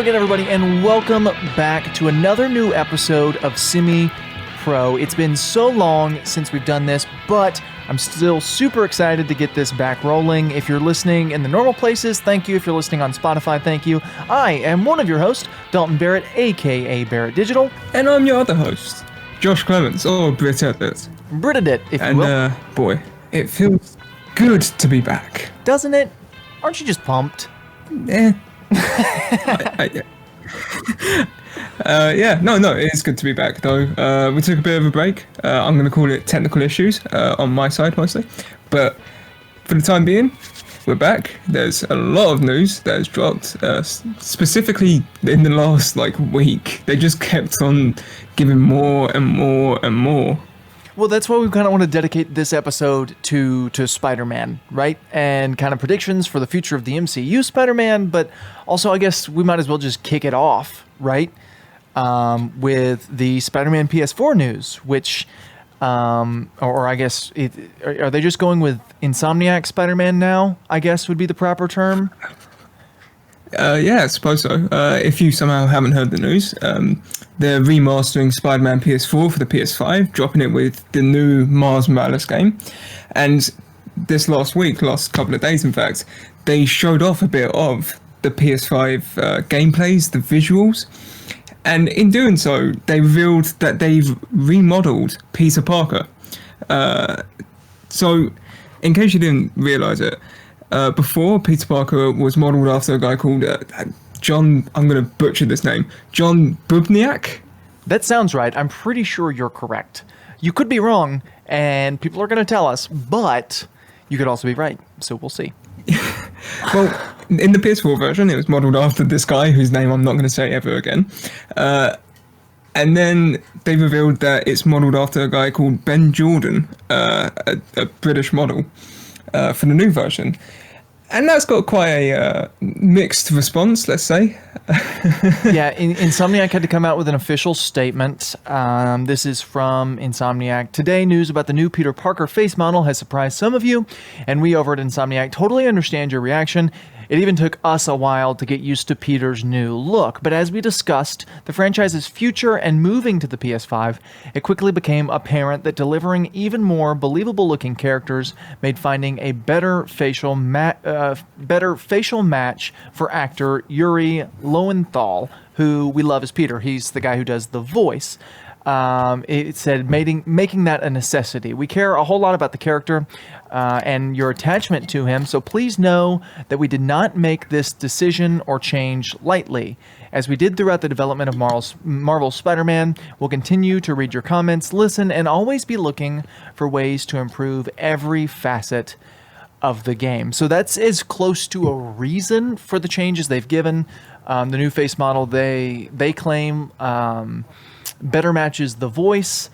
Hello again, everybody, and welcome back to another new episode of Semi Pro. It's been so long since we've done this, but I'm still super excited to get this back rolling. If you're listening in the normal places, thank you. If you're listening on Spotify, thank you. I am one of your hosts, Dalton Barrett, aka Barrett Digital. And I'm your other host, Josh Clements, or Brit Edit. Britadit, if you will. And, boy, it feels good to be back. Doesn't it? Aren't you just pumped? Yeah. No, it is good to be back though. We took a bit of a break. I'm going to call it technical issues on my side mostly, but for the time being, we're back. There's a lot of news that has dropped, specifically in the last week. They just kept on giving more and more and more. Well, that's why we kind of want to dedicate this episode to Spider-Man, right? And kind of predictions for the future of the MCU Spider-Man, but also I guess we might as well just kick it off, right? With the Spider-Man PS4 news, which, or I guess, are they just going with Insomniac Spider-Man now, I guess would be the proper term? Yeah, I suppose so. If you somehow haven't heard the news, they're remastering Spider-Man PS4 for the PS5, dropping it with the new Miles Morales game. And this last couple of days in fact, they showed off a bit of the PS5 gameplays, the visuals. And in doing so, they revealed that they've remodeled Peter Parker. So, in case you didn't realize it, before, Peter Parker was modeled after a guy called John, I'm going to butcher this name, John Bubniak? That sounds right. I'm pretty sure you're correct. You could be wrong, and people are going to tell us, but you could also be right, so we'll see. Well, in the PS4 version, it was modeled after this guy, whose name I'm not going to say ever again. And then they revealed that it's modeled after a guy called Ben Jordan, a British model, for the new version. And that's got quite a mixed response, let's say. Yeah, Insomniac had to come out with an official statement. This is from Insomniac. Today, news about the new Peter Parker face model has surprised some of you, and we over at Insomniac totally understand your reaction. It even took us a while to get used to Peter's new look, but as we discussed the franchise's future and moving to the PS5, it quickly became apparent that delivering even more believable-looking characters made finding a better facial match for actor Yuri Lowenthal, who we love as Peter. He's the guy who does the voice. It said making that a necessity. We care a whole lot about the character and your attachment to him, so please know that we did not make this decision or change lightly. As we did throughout the development of Marvel's Spider-Man, we'll continue to read your comments, listen, and always be looking for ways to improve every facet of the game. So that's as close to a reason for the changes they've given. The new face model, they claim better matches the voice,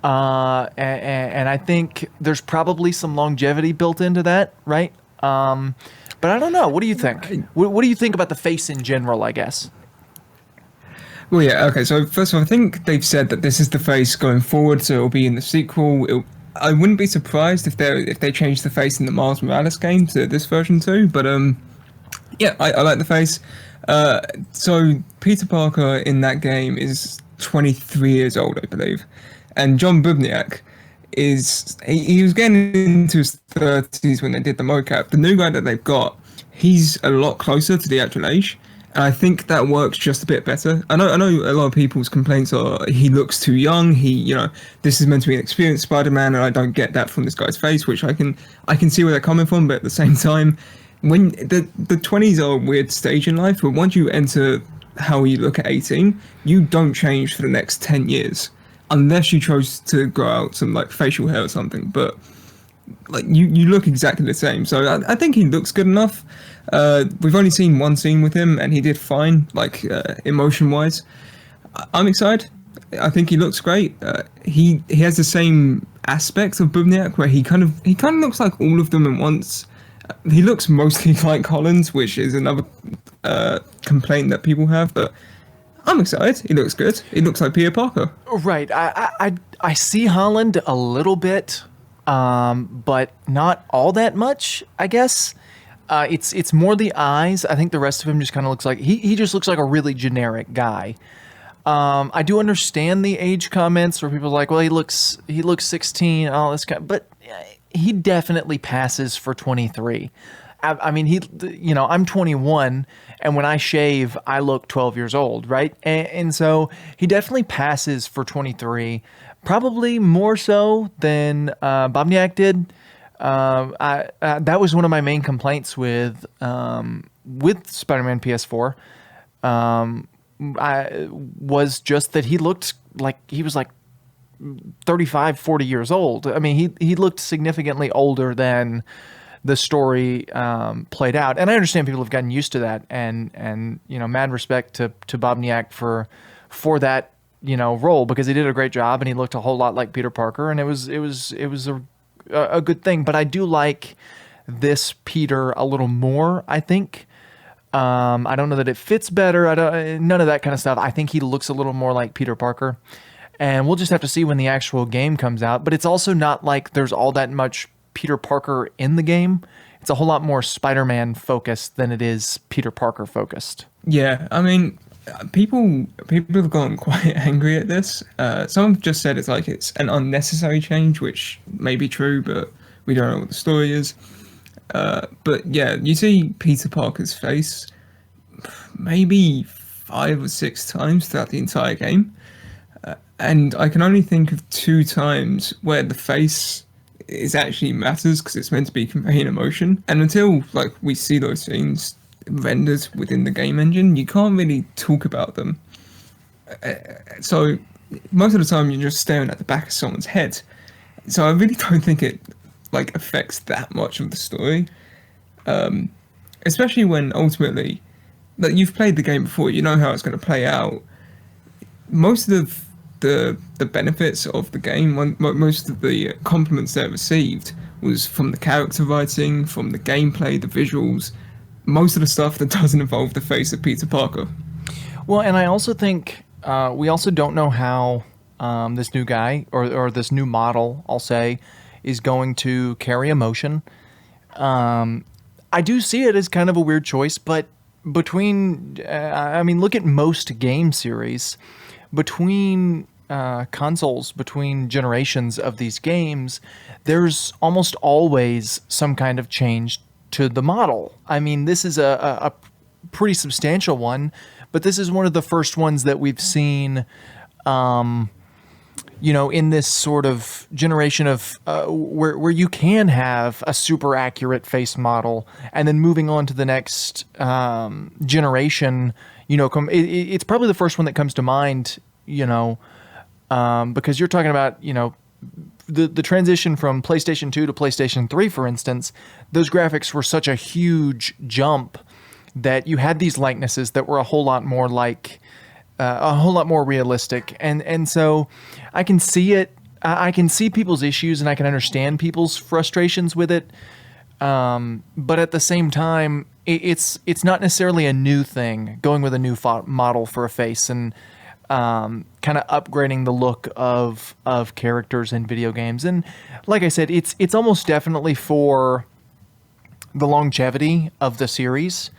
and I think there's probably some longevity built into that, right? But I don't know. What do you think? What do you think about the face in general, I guess? Well, yeah, okay, so first of all, I think they've said that this is the face going forward, so it'll be in the sequel. I wouldn't be surprised if they change the face in the Miles Morales game to this version too, but yeah, I like the face. So Peter Parker in that game is 23 years old, I believe, and John Bubniak he was getting into his 30s when they did the mocap. The new guy that they've got, he's a lot closer to the actual age, and I think that works just a bit better. I know a lot of people's complaints are he looks too young. This is meant to be an experienced Spider-Man, and I don't get that from this guy's face, which I can see where they're coming from, but at the same time, when the 20s are a weird stage in life, but once you enter how you look at 18, you don't change for the next 10 years unless you chose to grow out some facial hair or something, but you look exactly the same. So I think he looks good enough. We've only seen one scene with him and he did fine, emotion wise. I'm excited. I think he looks great. He has the same aspects of Bubniak where he kind of looks like all of them at once. He looks mostly like Holland, which is another complaint that people have, but I'm excited. He looks good. He looks like Peter Parker. Right. I see Holland a little bit, but not all that much, I guess. It's more the eyes. I think the rest of him just kind of looks like he just looks like a really generic guy. I do understand the age comments where people are like, well, he looks 16, all this kind, but he definitely passes for 23. I mean, I'm 21, and when I shave, I look 12 years old, right? And so he definitely passes for 23, probably more so than Bobniak did. That was one of my main complaints with Spider-Man PS4. I was just that he looked like he was like 35, 40 years old. I mean, he looked significantly older than the story played out. And I understand people have gotten used to that. And mad respect to Bobniak for that, role, because he did a great job and he looked a whole lot like Peter Parker. And it was a good thing. But I do like this Peter a little more, I think. I don't know that it fits better. None of that kind of stuff. I think he looks a little more like Peter Parker. And we'll just have to see when the actual game comes out. But it's also not like there's all that much Peter Parker in the game. It's a whole lot more Spider-Man focused than it is Peter Parker focused. Yeah, I mean, people have gotten quite angry at this. Some have just said it's an unnecessary change, which may be true, but we don't know what the story is. But yeah, you see Peter Parker's face maybe 5 or 6 times throughout the entire game. And I can only think of 2 times where the face is actually matters because it's meant to be conveying emotion. And until we see those scenes rendered within the game engine, you can't really talk about them. So most of the time you're just staring at the back of someone's head. So I really don't think it affects that much of the story. Especially when ultimately, you've played the game before, you know how it's going to play out. Most of the benefits of the game, most of the compliments that it received was from the character writing, from the gameplay, the visuals, most of the stuff that doesn't involve the face of Peter Parker. Well, and I also think we also don't know how this new guy or this new model, I'll say, is going to carry emotion. I do see it as kind of a weird choice, but look at most game series. Between consoles, between generations of these games, there's almost always some kind of change to the model. I mean, this is a pretty substantial one, but this is one of the first ones that we've seen, in this sort of generation of where you can have a super accurate face model, and then moving on to the next generation, it's probably the first one that comes to mind, because you're talking about, the transition from PlayStation 2 to PlayStation 3, for instance. Those graphics were such a huge jump that you had these likenesses that were a whole lot more realistic. And so I can see it. I can see people's issues and I can understand people's frustrations with it. But at the same time, it's not necessarily a new thing, going with a new model for a face and kind of upgrading the look of characters in video games. And like I said, it's almost definitely for the longevity of the series.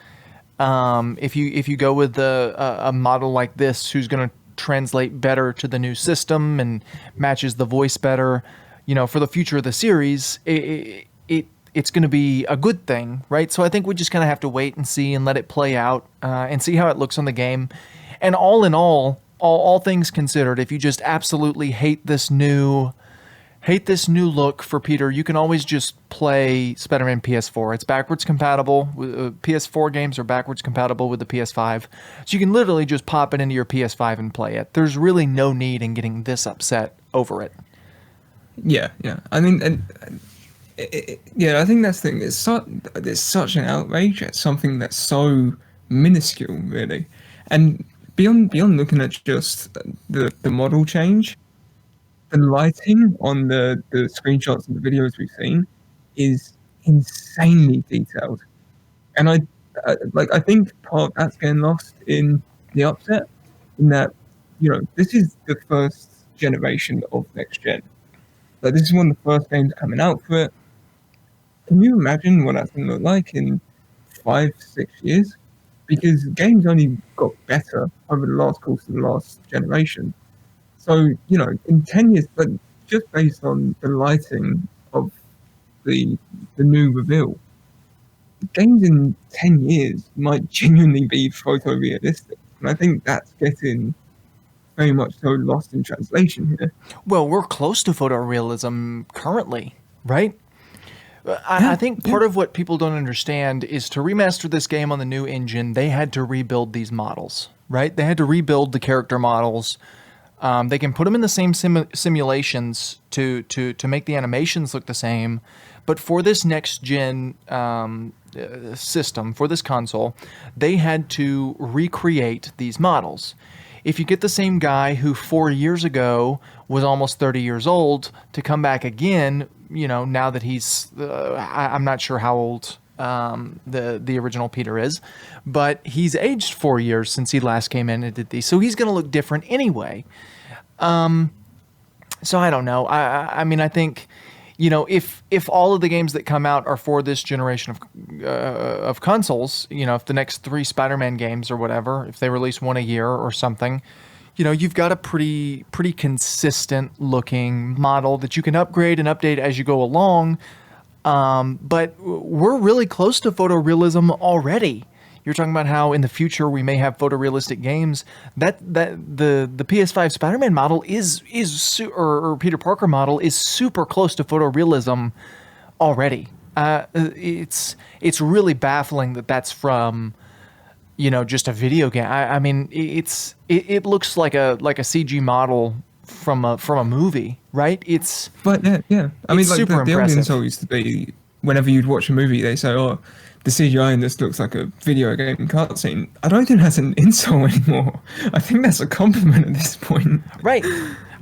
If you go with a model like this, who's going to translate better to the new system and matches the voice better, for the future of the series, it's going to be a good thing, right? So I think we just kind of have to wait and see and let it play out and see how it looks on the game. And all in all things considered, if you just absolutely hate this new look for Peter, you can always just play Spider-Man PS4. It's backwards compatible. PS4 games are backwards compatible with the PS5. So you can literally just pop it into your PS5 and play it. There's really no need in getting this upset over it. Yeah. I mean, I think that's the thing. There's such an outrage at something that's so minuscule, really. And beyond looking at just the model change, the lighting on the screenshots and the videos we've seen is insanely detailed, and I think part of that's getting lost in the upset, in that this is the first generation of next gen. This is one of the first games coming out for it. Can you imagine what that's going to look like in 5-6 years, because games only got better over the course of the last generation. So, in 10 years, but just based on the lighting of the new reveal, games in 10 years might genuinely be photorealistic. And I think that's getting very much so lost in translation here. Well, we're close to photorealism currently, right? I think part of what people don't understand is to remaster this game on the new engine, they had to rebuild these models, right? They had to rebuild the character models. They can put them in the same simulations to make the animations look the same. But for this next gen system, for this console, they had to recreate these models. If you get the same guy who 4 years ago was almost 30 years old to come back again, now that he's, I'm not sure how old the original Peter is, but he's aged 4 years since he last came in and did these. So he's going to look different anyway. So I don't know. I mean, I think, if all of the games that come out are for this generation of consoles, if the next 3 Spider-Man games or whatever, if they release one a year or something, you've got a pretty consistent looking model that you can upgrade and update as you go along. But we're really close to photorealism already. You're talking about how in the future we may have photorealistic games. That the PS5 Spider-Man model or Peter Parker model is super close to photorealism already. It's really baffling that that's from just a video game. I mean, it looks like a CG model from a movie, right? But yeah. I mean, like super the old impressive. insult used to be whenever you'd watch a movie, they say, "Oh, the CGI in this looks like a video game cutscene." I don't think that's an insult anymore. I think that's a compliment at this point. Right.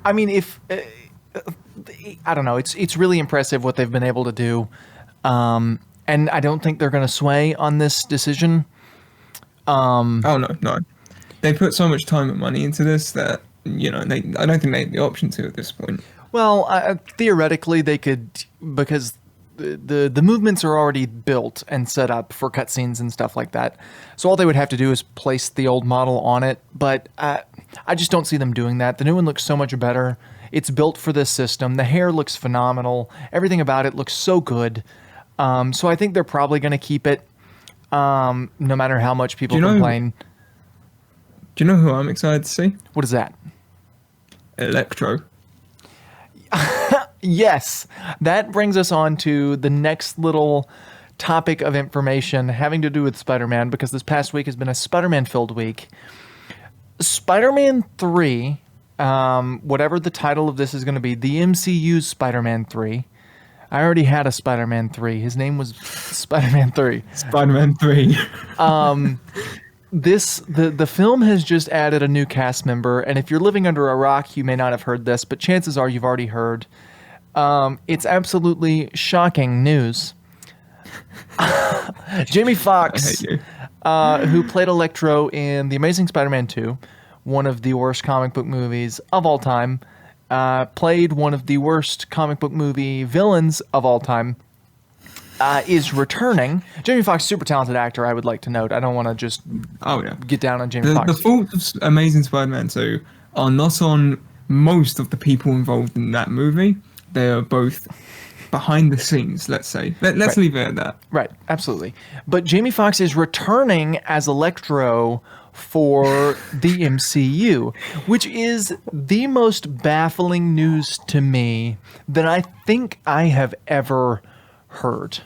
I mean, I don't know. It's really impressive what they've been able to do, and I don't think they're going to sway on this decision. Oh no. They put so much time and money into this that I don't think they have the option to at this point. Well, theoretically they could, because the movements are already built and set up for cutscenes and stuff like that. So all they would have to do is place the old model on it. But I just don't see them doing that. The new one looks so much better. It's built for this system. The hair looks phenomenal. Everything about it looks so good. So I think they're probably going to keep it, no matter how much people complain. Do you know who I'm excited to see? What is that? Electro. Yes, that brings us on to the next little topic of information having to do with Spider-Man, because this past week has been a Spider-Man filled week. Spider-Man 3, whatever the title of this is going to be, the MCU's Spider-Man 3. I already had a Spider-Man 3. His name was Spider-Man 3. Spider-Man 3. The film has just added a new cast member, and if you're living under a rock, you may not have heard this, but chances are you've already heard. It's absolutely shocking news. Jamie Foxx, who played Electro in The Amazing Spider-Man 2, one of the worst comic book movies of all time, played one of the worst comic book movie villains of all time, is returning. Jamie Foxx, super talented actor, I would like to note. I don't want to just get down on Jamie Foxx. The faults of Amazing Spider-Man 2 are not on most of the people involved in that movie. They are both behind the scenes, let's say. Let's leave it at that. Right, absolutely. But Jamie Foxx is returning as Electro for the MCU, which is the most baffling news to me that I think I have ever heard.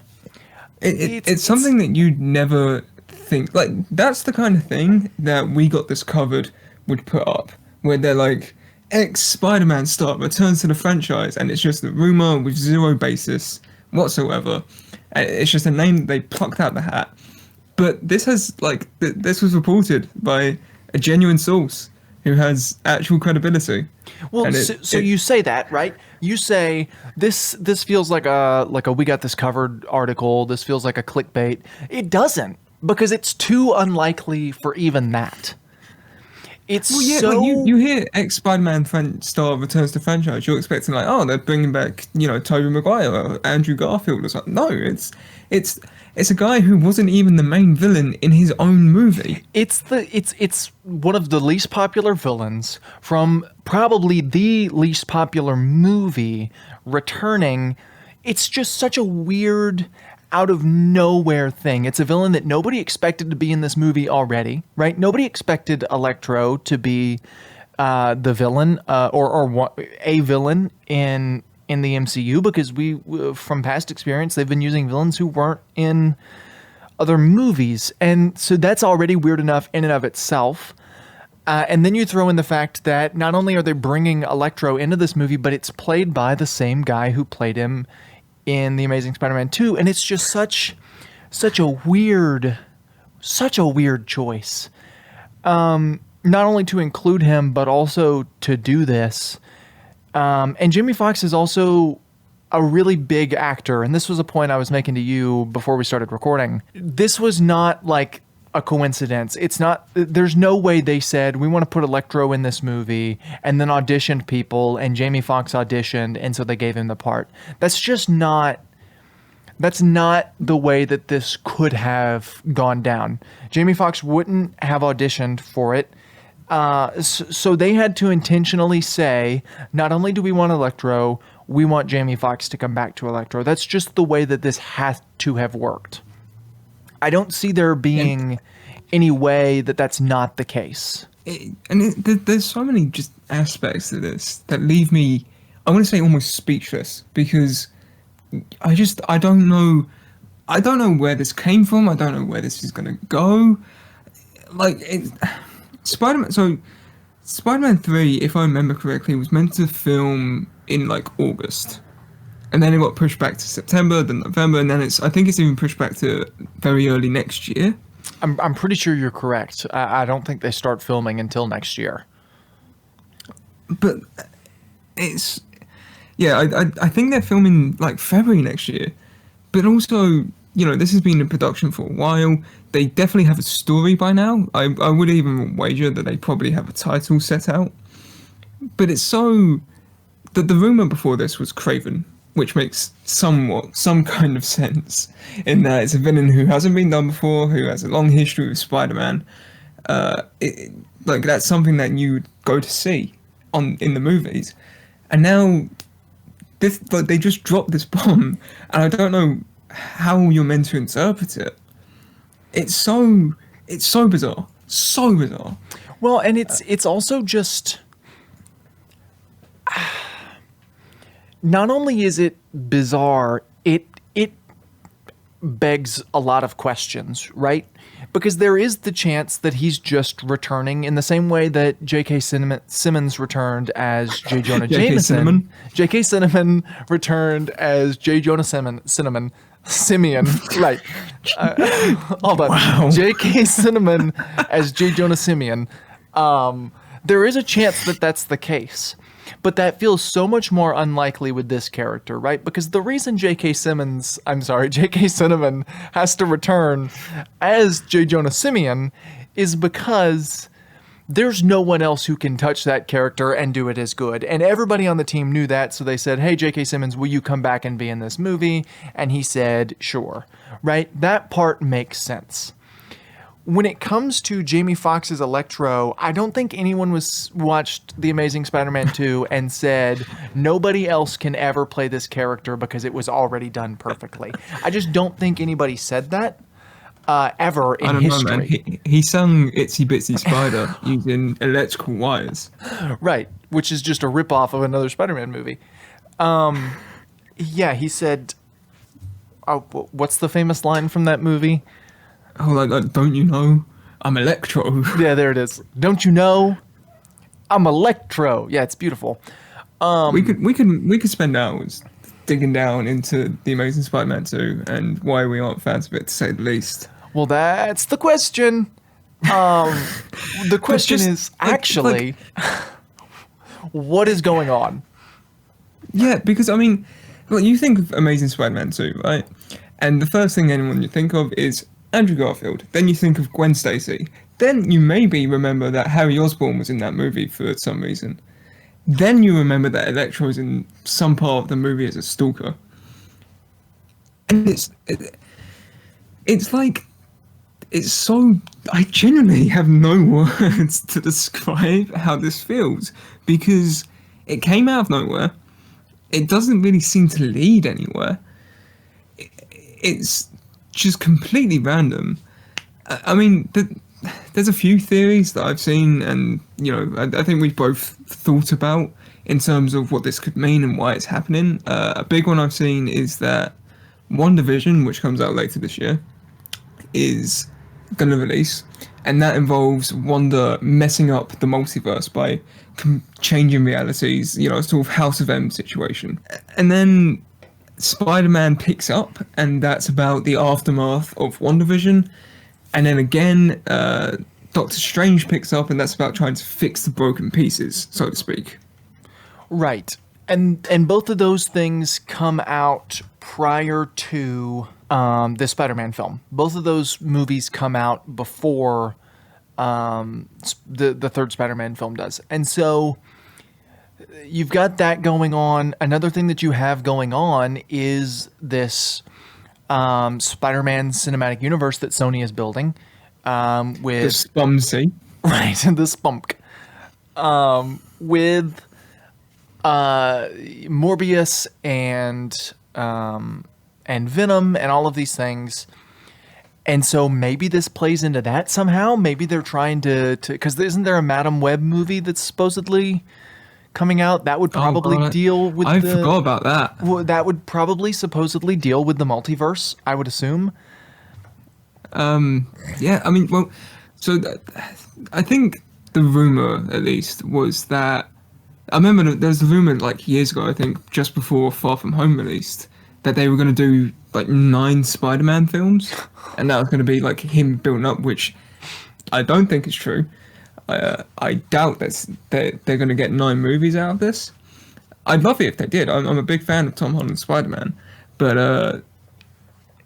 It's something that you'd never think. Like, that's the kind of thing that We Got This Covered would put up, where they're like, ex-Spider-Man star returns to the franchise, and it's just a rumor with zero basis whatsoever. It's just a name that they plucked out the hat. But this has, this was reported by a genuine source who has actual credibility. Well, so you say that, right? You say this feels like a We Got This Covered article. This feels like a clickbait. It doesn't, because it's too unlikely for even that. It's Well, yeah, so like you hear ex Spider-Man star returns to franchise, you're expecting like, oh, they're bringing back, Tobey Maguire or Andrew Garfield or something. No, it's it's a guy who wasn't even the main villain in his own movie. it's one of the least popular villains from probably the least popular movie returning. It's just such a weird out of nowhere thing. It's a villain that nobody expected to be in this movie already, right? Nobody expected Electro to be the villain a villain in the MCU, because from past experience, they've been using villains who weren't in other movies. And so that's already weird enough in and of itself. And then you throw in the fact that not only are they bringing Electro into this movie, but it's played by the same guy who played him in The Amazing Spider-Man 2. And it's just such a weird choice. Not only to include him, but also to do this. And Jamie Foxx is also a really big actor. And this was a point I was making to you before we started recording. This was not like a coincidence. There's no way they said, we want to put Electro in this movie, and then auditioned people, and Jamie Foxx auditioned, and so they gave him the part. That's not the way that this could have gone down. Jamie Foxx wouldn't have auditioned for it. So they had to intentionally say, not only do we want Electro, we want Jamie Foxx to come back to Electro. That's just the way that this has to have worked. I don't see there being any way that that's not the case. There's so many just aspects to this that leave me, I want to say, almost speechless, because I don't know where this came from. I don't know where this is going to go. Like, Spider-Man 3, if I remember correctly, was meant to film in like August. And then it got pushed back to September, then November, and then I think it's even pushed back to very early next year. I'm pretty sure you're correct. I don't think they start filming until next year. But I think they're filming like February next year. But also, this has been in production for a while. They definitely have a story by now. I would even wager that they probably have a title set out. But it's so that the rumor before this was Craven, which makes some kind of sense, in that it's a villain who hasn't been done before, who has a long history with Spider-Man. That's something that you go to see in the movies, and now they just dropped this bomb, and I don't know how you're meant to interpret it. It's so bizarre, so bizarre. Well, and it's also just. Not only is it bizarre, it begs a lot of questions, right? Because there is the chance that he's just returning in the same way that J.K. Simmons returned as J. Jonah Jameson. J.K. Cinnamon returned as J. Jonah Simeon. Right. Hold on. Wow. J.K. Cinnamon as J. Jonah Simeon. There is a chance that that's the case. But that feels so much more unlikely with this character, right? Because the reason J.K. Cinnamon has to return as J. Jonah Simeon is because there's no one else who can touch that character and do it as good. And everybody on the team knew that, so they said, hey, J.K. Simmons, will you come back and be in this movie? And he said, sure, right? That part makes sense. When it comes to Jamie Foxx's Electro, I don't think anyone watched The Amazing Spider-Man 2 and said, nobody else can ever play this character because it was already done perfectly. I just don't think anybody said that ever in history. I don't know, man. He sung Itsy Bitsy Spider using electrical wires. Right, which is just a ripoff of another Spider-Man movie. Yeah, he said, what's the famous line from that movie? Oh, like, don't you know? I'm Electro. Yeah, there it is. Don't you know? I'm Electro. Yeah, it's beautiful. We could spend hours digging down into The Amazing Spider-Man 2 and why we aren't fans of it, to say the least. Well, that's the question. The question is actually, what is going on? Yeah, because you think of Amazing Spider-Man 2, right? And the first thing anyone you think of is Andrew Garfield. Then you think of Gwen Stacy. Then you maybe remember that Harry Osborn was in that movie for some reason. Then you remember that Electro was in some part of the movie as a stalker. And it's like, it's so, I genuinely have no words to describe how this feels, because it came out of nowhere. It doesn't really seem to lead anywhere. It's just completely random. I mean, there's a few theories that I've seen, and I think we've both thought about in terms of what this could mean and why it's happening. A big one I've seen is that WandaVision, which comes out later this year, is going to release, and that involves Wanda messing up the multiverse by changing realities, sort of House of M situation. And then Spider-Man picks up, and that's about the aftermath of WandaVision. And then again, Doctor Strange picks up, and that's about trying to fix the broken pieces, so to speak. Right. And both of those things come out prior to the Spider-Man film. Both of those movies come out before the third Spider-Man film does. And so you've got that going on. Another thing that you have going on is this Spider-Man cinematic universe that Sony is building with... The Spumsy. Right, the Spunk. With Morbius and Venom and all of these things. And so maybe this plays into that somehow. Maybe they're trying to because isn't there a Madam Web movie that's supposedly coming out? That would probably deal with I forgot about that. Well, that would probably supposedly deal with the multiverse, I would assume. Yeah, I mean, well, so I think the rumor, at least, was that I remember there was a rumor like years ago, I think, just before Far From Home released, that they were going to do like 9 Spider-Man films, and that was going to be like him building up, which I don't think is true. I doubt that they're going to get 9 movies out of this. I'd love it if they did. I'm a big fan of Tom Holland's Spider-Man, but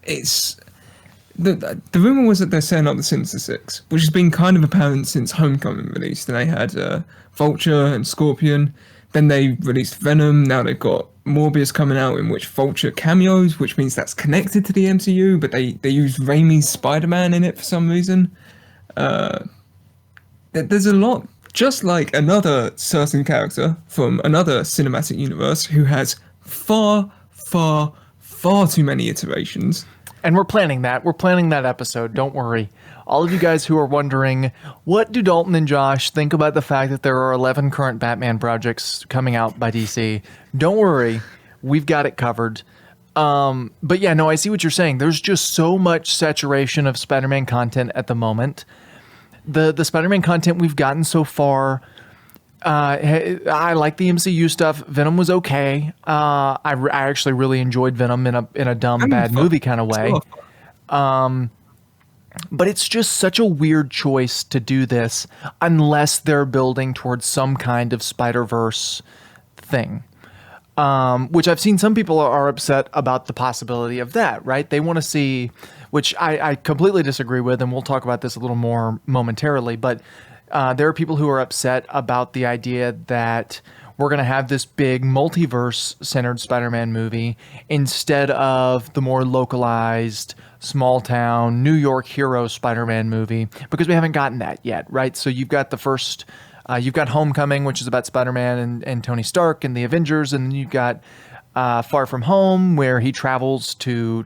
it's the rumor was that they're setting up the Sinister Six, which has been kind of apparent since Homecoming released. And they had Vulture and Scorpion. Then they released Venom. Now they've got Morbius coming out, in which Vulture cameos, which means that's connected to the MCU. But they use Raimi's Spider-Man in it for some reason. There's a lot, just like another certain character from another cinematic universe who has far, far, far too many iterations. And we're planning that. We're planning that episode. Don't worry. All of you guys who are wondering, what do Dalton and Josh think about the fact that there are 11 current Batman projects coming out by DC? Don't worry. We've got it covered. But yeah, no, I see what you're saying. There's just so much saturation of Spider-Man content at the moment. The Spider-Man content we've gotten so far, I like the MCU stuff. Venom was okay. I actually really enjoyed Venom in a dumb, bad movie kind of way. But it's just such a weird choice to do this unless they're building towards some kind of Spider-Verse thing. Which I've seen some people are upset about the possibility of that, right? They want to see, which I completely disagree with, and we'll talk about this a little more momentarily, but there are people who are upset about the idea that we're going to have this big multiverse-centered Spider-Man movie instead of the more localized, small-town, New York hero Spider-Man movie, because we haven't gotten that yet, right? So you've got the first... you've got Homecoming, which is about Spider-Man and Tony Stark and the Avengers, and then you've got Far From Home, where he travels to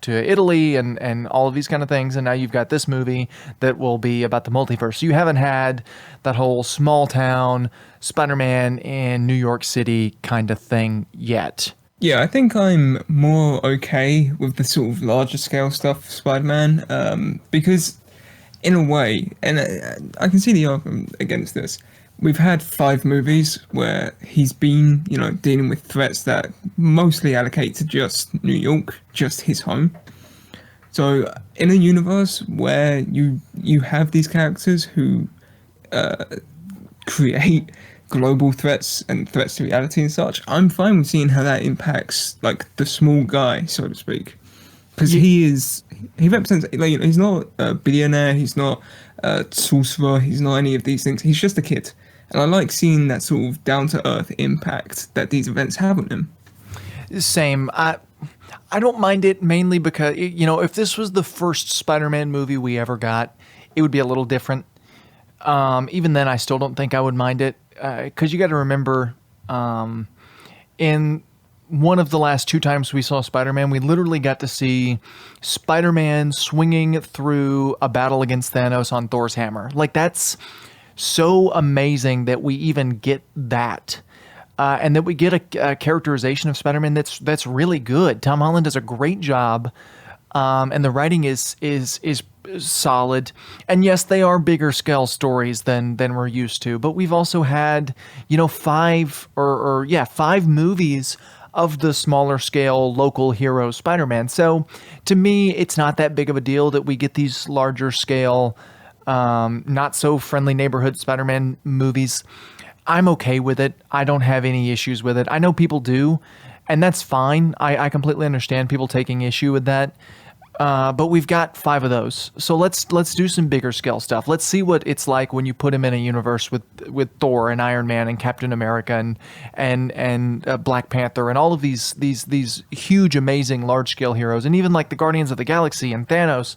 Italy and all of these kind of things, and now you've got this movie that will be about the multiverse. So you haven't had that whole small-town Spider-Man in New York City kind of thing yet. Yeah, I think I'm more okay with the sort of larger scale stuff for Spider-Man, because in a way, and I can see the argument against this, we've had 5 movies where he's been, dealing with threats that mostly allocate to just New York, just his home. So in a universe where you have these characters who create global threats and threats to reality and such, I'm fine with seeing how that impacts, like, the small guy, so to speak. because he represents, like, he's not a billionaire, he's not a sorcerer, he's not any of these things. He's just a kid, and I like seeing that sort of down to earth impact that these events have on him. Same. I don't mind it mainly because, if this was the first Spider-Man movie we ever got, it would be a little different. Even then, I still don't think I would mind it, because you got to remember, in one of the last 2 times we saw Spider-Man, we literally got to see Spider-Man swinging through a battle against Thanos on Thor's hammer. Like, that's so amazing that we even get that. And that we get a characterization of Spider-Man that's really good. Tom Holland does a great job, and the writing is solid. And yes, they are bigger scale stories than we're used to. But we've also had 5 movies of the smaller scale local hero Spider-Man. So to me, it's not that big of a deal that we get these larger scale, not so friendly neighborhood Spider-Man movies. I'm okay with it. I don't have any issues with it. I know people do, and that's fine. I completely understand people taking issue with that. But we've got 5 of those. So let's do some bigger scale stuff. Let's see what it's like when you put him in a universe with Thor and Iron Man and Captain America and Black Panther and all of these huge, amazing, large scale heroes, and even like the Guardians of the Galaxy and Thanos.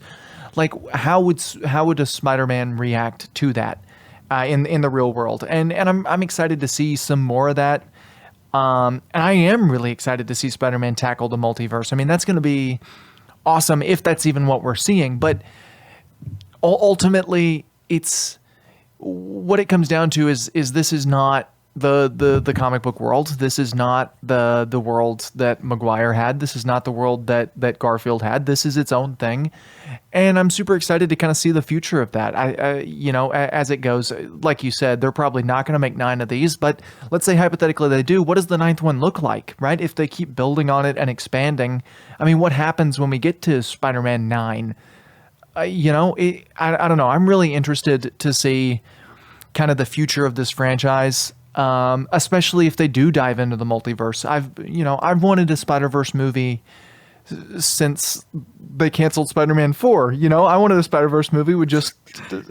Like, how would a Spider-Man react to that in the real world? And I'm excited to see some more of that. And I am really excited to see Spider-Man tackle the multiverse. I mean, that's going to be awesome if that's even what we're seeing. But ultimately, it's what it comes down to is this is not the comic book world. This is not the world that Maguire had. This is not the world that Garfield had. This is its own thing. And I'm super excited to kind of see the future of that. As it goes, like you said, they're probably not going to make 9 of these, but let's say hypothetically they do. What does the 9th one look like, right? If they keep building on it and expanding, I mean, what happens when we get to Spider-Man 9? I don't know. I'm really interested to see kind of the future of this franchise. Especially if they do dive into the multiverse. I've wanted a Spider-Verse movie since they canceled Spider-Man 4. I wanted a Spider-Verse movie with just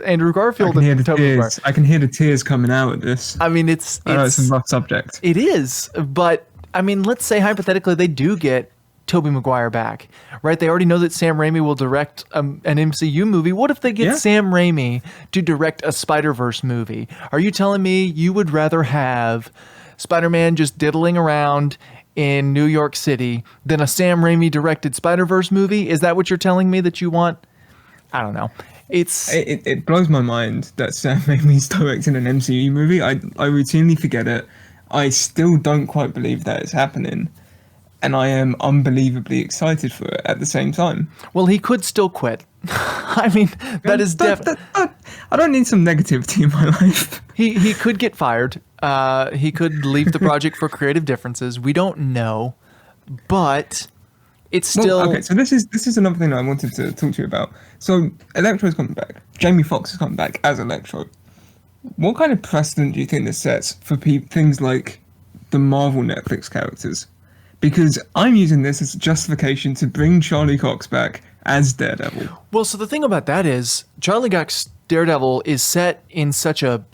Andrew Garfield and Tobey Maguire. I can hear the tears coming out of this. I mean, it's a rough subject. It is, but I mean, let's say hypothetically they do get Tobey Maguire back, right? They already know that Sam Raimi will direct an MCU movie. What if they get Sam Raimi to direct a Spider-Verse movie? Are you telling me you would rather have Spider-Man just diddling around in New York City than a Sam Raimi directed Spider-Verse movie? Is that what you're telling me that you want? I don't know. It blows my mind that Sam Raimi's directing an MCU movie. I routinely forget it. I still don't quite believe that it's happening. And I am unbelievably excited for it at the same time. Well, he could still quit. I mean, that is definitely... I don't need some negativity in my life. He could get fired. He could leave the project for creative differences. We don't know. But it's still... Well, okay, so this is another thing I wanted to talk to you about. So Electro's coming back. Jamie Foxx is coming back as Electro. What kind of precedent do you think this sets for things like the Marvel Netflix characters? Because I'm using this as justification to bring Charlie Cox back as Daredevil. Well, so the thing about that is Charlie Cox Daredevil is set in such a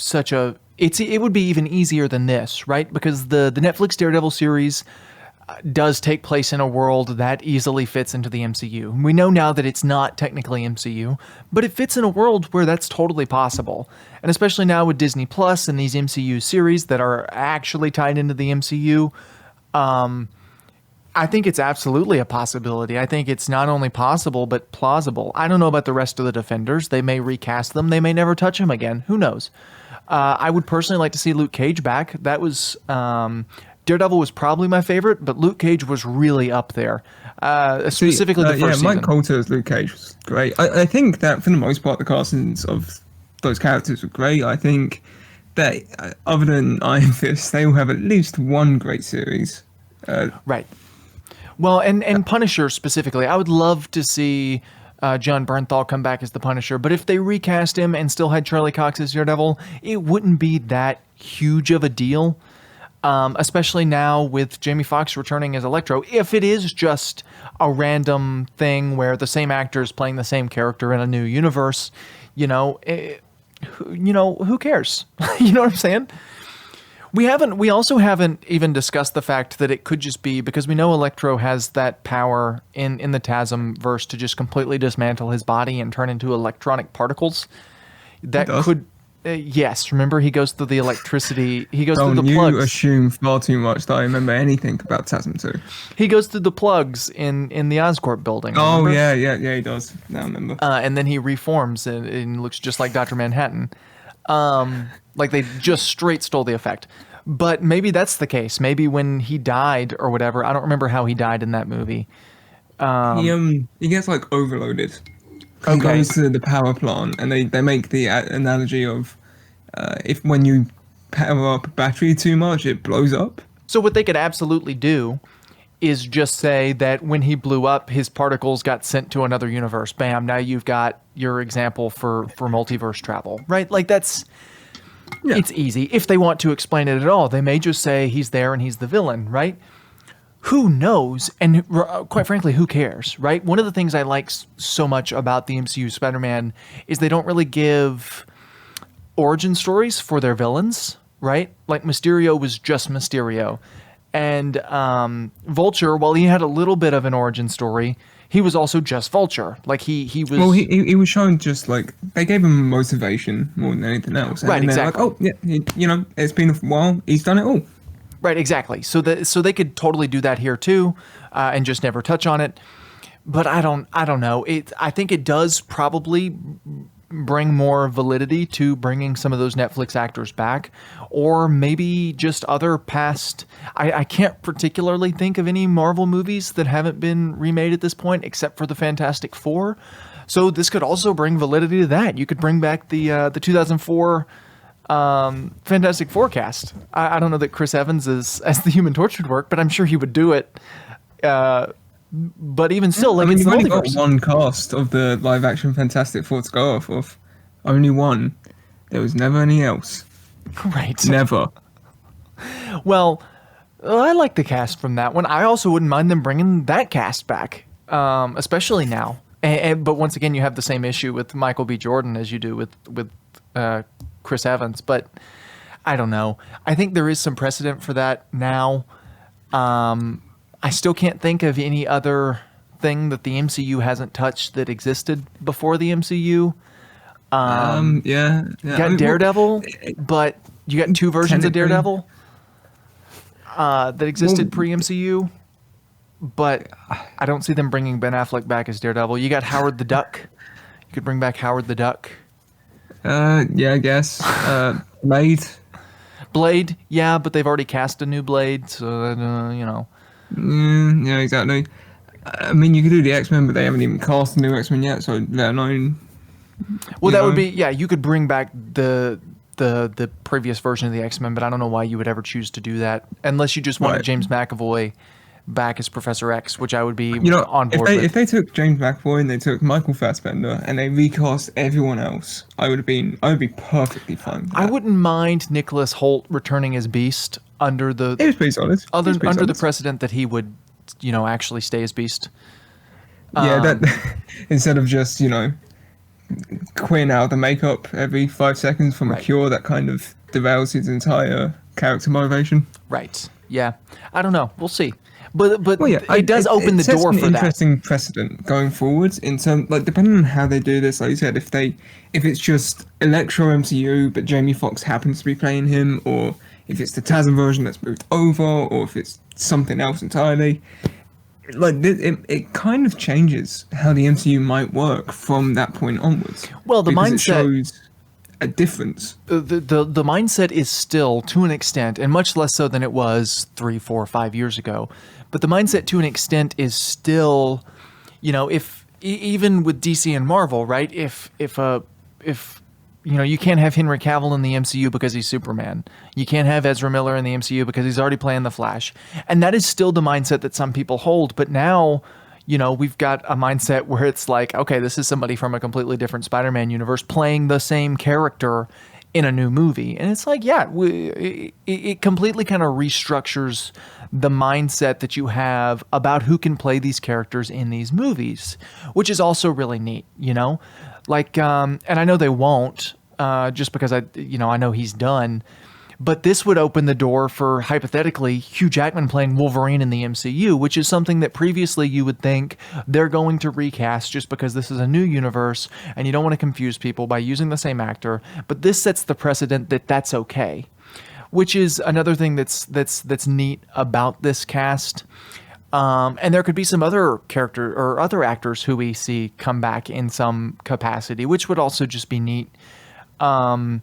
it would be even easier than this, right? Because the Netflix Daredevil series does take place in a world that easily fits into the MCU. We know now that it's not technically MCU, but it fits in a world where that's totally possible. And especially now with Disney Plus and these MCU series that are actually tied into the MCU, I think it's absolutely a possibility. I think it's not only possible, but plausible. I don't know about the rest of the Defenders. They may recast them. They may never touch them again. Who knows? I would personally like to see Luke Cage back. That was... Daredevil was probably my favorite, but Luke Cage was really up there. Specifically the first season. Mike Coulter as Luke Cage was great. I think that for the most part, the castings of those characters were great. I think that other than Iron Fist, they will have at least one great series. Right. Well, and Punisher specifically, I would love to see John Bernthal come back as the Punisher, but if they recast him and still had Charlie Cox as Daredevil, it wouldn't be that huge of a deal. especially now with Jamie Foxx returning as Electro. If it is just a random thing where the same actor is playing the same character in a new universe, who cares? You know what I'm saying? We also haven't even discussed the fact that it could just be because we know Electro has that power in the TASM verse to just completely dismantle his body and turn into electronic particles. That could, yes. Remember, he goes through the electricity. He goes through the plugs. You assume far too much that I remember anything about TASM 2. He goes through the plugs in the Oscorp building. Oh, remember? yeah, he does. Now I remember. And then he reforms and looks just like Dr. Manhattan. Like they just straight stole the effect. But maybe that's the case. Maybe when he died or whatever, I don't remember how he died in that movie. He gets like overloaded. He goes to the power plant, and they make the analogy of if when you power up a battery too much, it blows up. So what they could absolutely do is just say that when he blew up, his particles got sent to another universe. Bam! Now you've got your example for multiverse travel, right? Like that's. Yeah. It's easy. If they want to explain it at all, they may just say he's there and he's the villain, right? Who knows? And quite frankly, who cares, right? One of the things I like so much about the MCU Spider-Man is they don't really give origin stories for their villains, right? Like Mysterio was just Mysterio. And Vulture, while he had a little bit of an origin story, he was also just Vulture. Like he was. Well, he was shown just like they gave him motivation more than anything else. Right, and exactly. Like, oh yeah, it's been a while. He's done it all. Right, exactly. So they could totally do that here too, and just never touch on it. But I don't know. I think it does probably bring more validity to bringing some of those Netflix actors back, or maybe just other past. I can't particularly think of any Marvel movies that haven't been remade at this point, except for the Fantastic Four. So this could also bring validity to that. You could bring back the 2004 Fantastic Four cast. I don't know that Chris Evans as the Human Torch would work, but I'm sure he would do it. But even still, like, you've only got one cast of the live-action Fantastic Four to go off of. Only one. There was never any else. Right. Never. Well, I like the cast from that one. I also wouldn't mind them bringing that cast back, especially now. But once again, you have the same issue with Michael B. Jordan as you do with Chris Evans. But I don't know. I think there is some precedent for that now. I still can't think of any other thing that the MCU hasn't touched that existed before the MCU. You got Daredevil, but you got two versions of Daredevil that existed pre-MCU. But I don't see them bringing Ben Affleck back as Daredevil. You got Howard the Duck. You could bring back Howard the Duck. Yeah, I guess. Blade, yeah, but they've already cast a new Blade, so yeah, exactly. I mean, you could do the X-Men, but they haven't even cast the new X-Men yet, so let alone. Well, that would be, yeah, you could bring back the previous version of the X-Men, but I don't know why you would ever choose to do that unless you just wanted James McAvoy back as Professor X, which I would be on board with. If they took James McAvoy and they took Michael Fassbender and they recast everyone else, I would be perfectly fine with that. I wouldn't mind Nicholas Hoult returning as Beast under the It was pretty solid. under the precedent that he would, actually stay as Beast. Yeah, that instead of just, quitting out the makeup every 5 seconds from a cure, that kind of derails his entire character motivation. Right. Yeah. I don't know. We'll see. But it does open the door for that. It's an interesting precedent going forward in terms, like, depending on how they do this. Like you said, if it's just Electro MCU but Jamie Foxx happens to be playing him, or if it's the TASM version that's moved over, or if it's something else entirely, like it kind of changes how the MCU might work from that point onwards. Well, the mindset it shows a difference. The mindset is still, to an extent, and much less so than it was 3, 4, 5 years ago. But the mindset, to an extent, is still, if even with DC and Marvel, right? If you can't have Henry Cavill in the MCU because he's Superman. You can't have Ezra Miller in the MCU because he's already playing the Flash. And that is still the mindset that some people hold. But now, we've got a mindset where it's like, okay, this is somebody from a completely different Spider-Man universe playing the same character in a new movie. And it's like, yeah, it completely kind of restructures the mindset that you have about who can play these characters in these movies, which is also really neat, you know? Like, and I know they won't, just because I know he's done. But this would open the door for, hypothetically, Hugh Jackman playing Wolverine in the MCU, which is something that previously you would think they're going to recast just because this is a new universe and you don't want to confuse people by using the same actor. But this sets the precedent that that's okay, which is another thing that's neat about this cast. And there could be some other character or other actors who we see come back in some capacity, which would also just be neat. I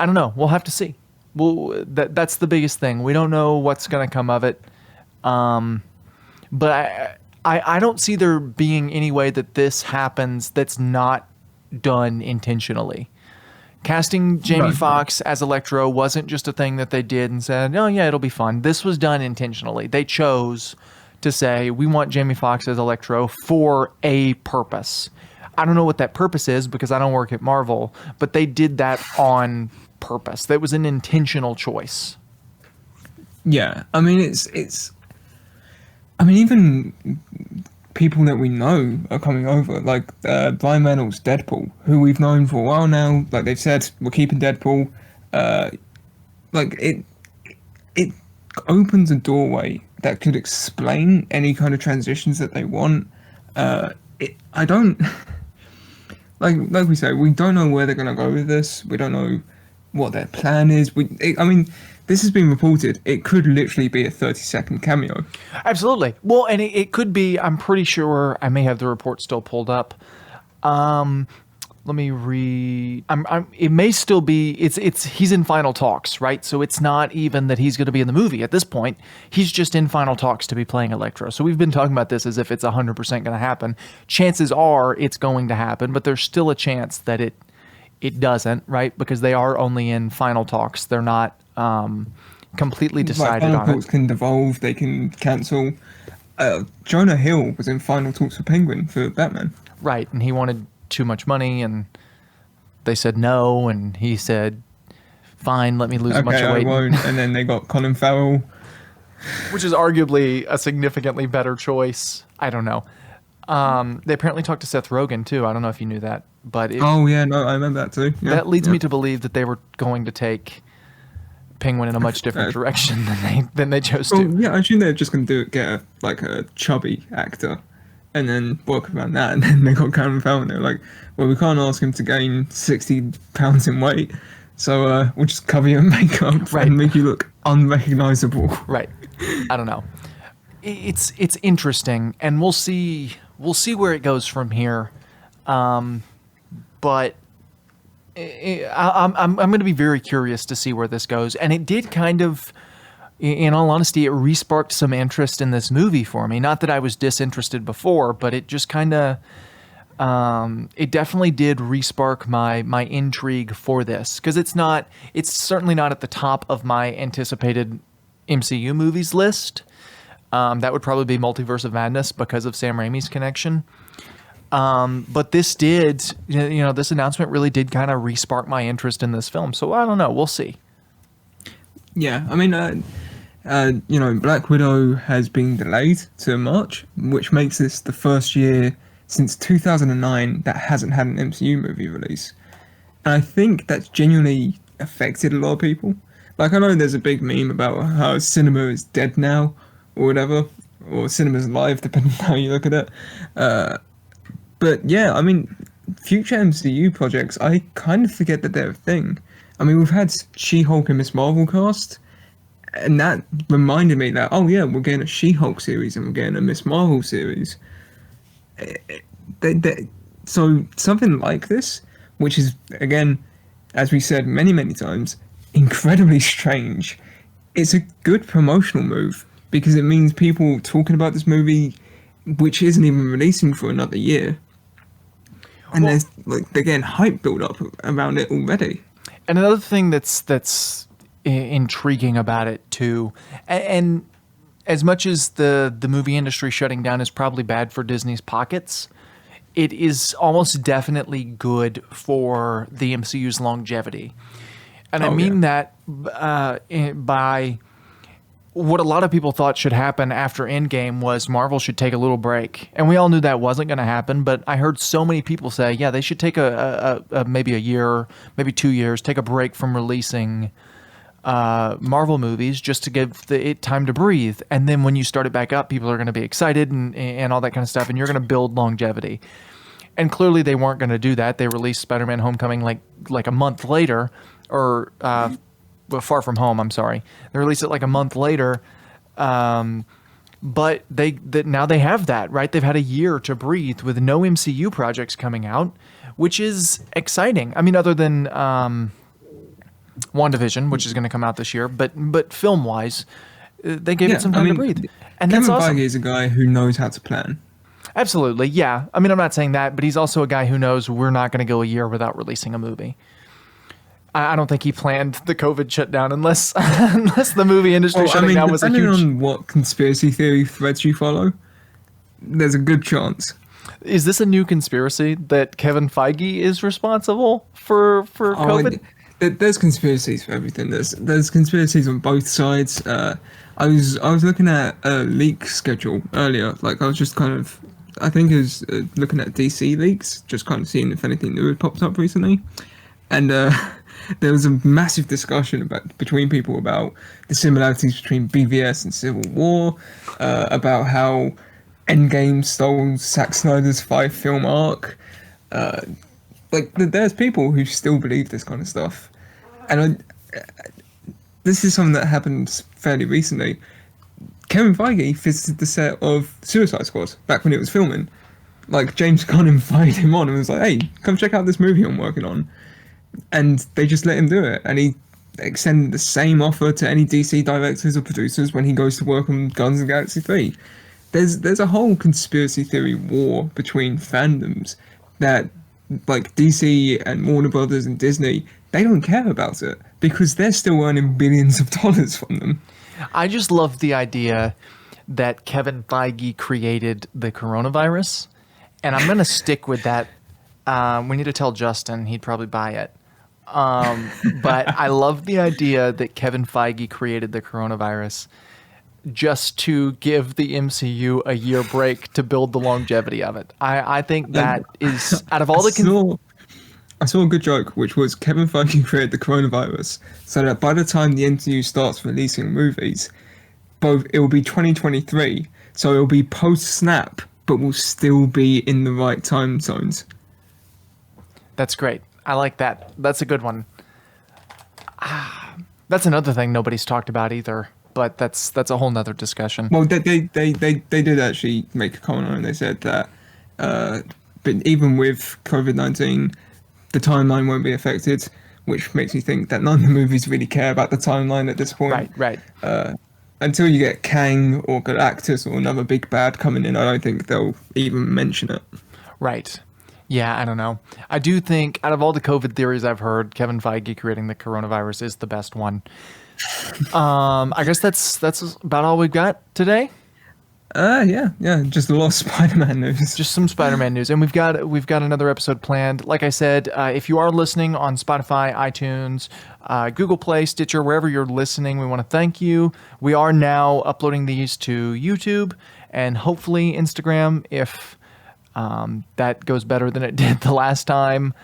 don't know. We'll have to see. Well, that's the biggest thing. We don't know what's going to come of it. But I don't see there being any way that this happens that's not done intentionally. Casting Jamie Foxx as Electro wasn't just a thing that they did and said, oh, yeah, it'll be fun. This was done intentionally. They chose to say, we want Jamie Foxx as Electro for a purpose. I don't know what that purpose is because I don't work at Marvel, but they did that on purpose. That was an intentional choice. Yeah, I mean, it's. I mean, even people that we know are coming over, like Ryan Reynolds, Deadpool, who we've known for a while now. Like they've said, we're keeping Deadpool. Like it opens a doorway that could explain any kind of transitions that they want. I don't. Like we say, we don't know where they're gonna go with this. We don't know what their plan is. I mean, this has been reported. It could literally be a 30-second cameo. Absolutely. Well, and it could be, I'm pretty sure, I may have the report still pulled up. Let me read. It may still be, he's in final talks, right? So it's not even that he's going to be in the movie at this point. He's just in final talks to be playing Electro. So we've been talking about this as if it's 100% going to happen. Chances are it's going to happen, but there's still a chance that it doesn't, right? Because they are only in final talks. They're not completely decided final on it. talks can devolve. They can cancel. Jonah Hill was in final talks for Penguin for Batman. Right, and he wanted too much money, and they said no, and he said, fine, let me lose a bunch of weight. I won't. And then they got Colin Farrell. Which is arguably a significantly better choice. I don't know. They apparently talked to Seth Rogen, too. I don't know if you knew that. But oh, yeah, no, I remember that, too. Yeah, that leads me to believe that they were going to take Penguin in a much different direction than they chose to. Yeah, I assume they're just going to get a chubby actor and then work around that. And then they got Colin Farrell, and they're like, well, we can't ask him to gain 60 pounds in weight, so we'll just cover your makeup and make you look unrecognizable. Right. I don't know. It's interesting, and we'll see where it goes from here. But I'm going to be very curious to see where this goes. And it did kind of, in all honesty, it re-sparked some interest in this movie for me. Not that I was disinterested before, but it just kind of, it definitely did re-spark my intrigue for this. Because it's certainly not at the top of my anticipated MCU movies list. That would probably be Multiverse of Madness because of Sam Raimi's connection. But this did, this announcement really did kind of re-spark my interest in this film. So I don't know. We'll see. Yeah, I mean, Black Widow has been delayed to March, which makes this the first year since 2009 that hasn't had an MCU movie release. And I think that's genuinely affected a lot of people. Like, I know there's a big meme about how cinema is dead now, or whatever, or cinema's alive, depending on how you look at it. But yeah, I mean, future MCU projects, I kind of forget that they're a thing. I mean, we've had She-Hulk and Miss Marvel cast, and that reminded me that, oh yeah, we're getting a She-Hulk series and we're getting a Miss Marvel series. So something like this, which is, again, as we said many, many times, incredibly strange, it's a good promotional move because it means people talking about this movie, which isn't even releasing for another year. And there's they're getting hype build up around it already. And another thing that's intriguing about it too, and as much as the movie industry shutting down is probably bad for Disney's pockets, it is almost definitely good for the MCU's longevity. And I mean that by what a lot of people thought should happen after Endgame was Marvel should take a little break. And we all knew that wasn't going to happen, but I heard so many people say, yeah, they should take maybe a year, maybe 2 years, take a break from releasing Marvel movies just to give it time to breathe. And then when you start it back up, people are going to be excited and all that kind of stuff, and you're going to build longevity. And clearly they weren't going to do that. They released Spider-Man Homecoming like a month later, or Far From Home, I'm sorry. They released it like a month later, but now they have that, right? They've had a year to breathe with no MCU projects coming out, which is exciting. I mean, other than WandaVision, which is going to come out this year, but film-wise, they gave it some time to breathe. And Kevin that's awesome. Feige is a guy who knows how to plan. Absolutely, yeah. I mean, I'm not saying that, but he's also a guy who knows we're not going to go a year without releasing a movie. I don't think he planned the COVID shutdown unless the movie industry shutting down was a huge... Depending on what conspiracy theory threads you follow, there's a good chance. Is this a new conspiracy that Kevin Feige is responsible for COVID? There's conspiracies for everything. There's conspiracies on both sides. I was looking at a leak schedule earlier. Like I was just kind of, I think it was looking at DC leaks, just kind of seeing if anything new had popped up recently, and there was a massive discussion between people about the similarities between BVS and Civil War, about how Endgame stole Zack Snyder's 5-film arc. There's people who still believe this kind of stuff, and this is something that happened fairly recently. Kevin Feige visited the set of Suicide Squad back when it was filming. Like James Gunn invited him on and was like, "Hey, come check out this movie I'm working on." And they just let him do it. And he extended the same offer to any DC directors or producers when he goes to work on Guardians of the Galaxy 3. There's a whole conspiracy theory war between fandoms that, like, DC and Warner Brothers and Disney, they don't care about it because they're still earning billions of dollars from them. I just love the idea that Kevin Feige created the coronavirus, and I'm going to stick with that. We need to tell Justin. He'd probably buy it. But I love the idea that Kevin Feige created the coronavirus just to give the MCU a year break to build the longevity of it. I think that is, out of all the... I saw a good joke, which was Kevin Feige created the coronavirus so that by the time the MCU starts releasing movies, it will be 2023, so it will be post-snap, but will still be in the right time zones. That's great. I like that. That's a good one. That's another thing nobody's talked about either, but that's a whole nother discussion. Well, they did actually make a comment on it. They said that but even with COVID-19, the timeline won't be affected, which makes me think that none of the movies really care about the timeline at this point. Right. Until you get Kang or Galactus or another big bad coming in, I don't think they'll even mention it. Right. Yeah, I don't know. I do think out of all the COVID theories I've heard, Kevin Feige creating the coronavirus is the best one. I guess that's about all we've got today. Yeah, just a lot of Spider-Man news. Just some Spider-Man news, and we've got another episode planned. Like I said, if you are listening on Spotify, iTunes, Google Play, Stitcher, wherever you're listening, we want to thank you. We are now uploading these to YouTube and hopefully Instagram if that goes better than it did the last time.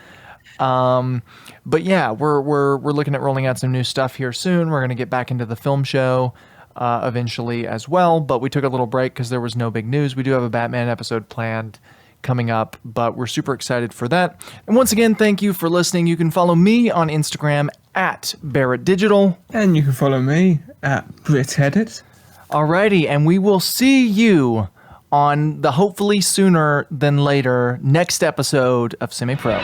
But yeah, we're looking at rolling out some new stuff here soon. We're going to get back into the film show eventually as well, but we took a little break because there was no big news. We do have a Batman episode planned coming up, but we're super excited for that. And once again, thank you for listening. You can follow me on Instagram at Barrett Digital. And you can follow me at BritEdit. Alrighty, and we will see you on the hopefully sooner than later next episode of Semi Pro.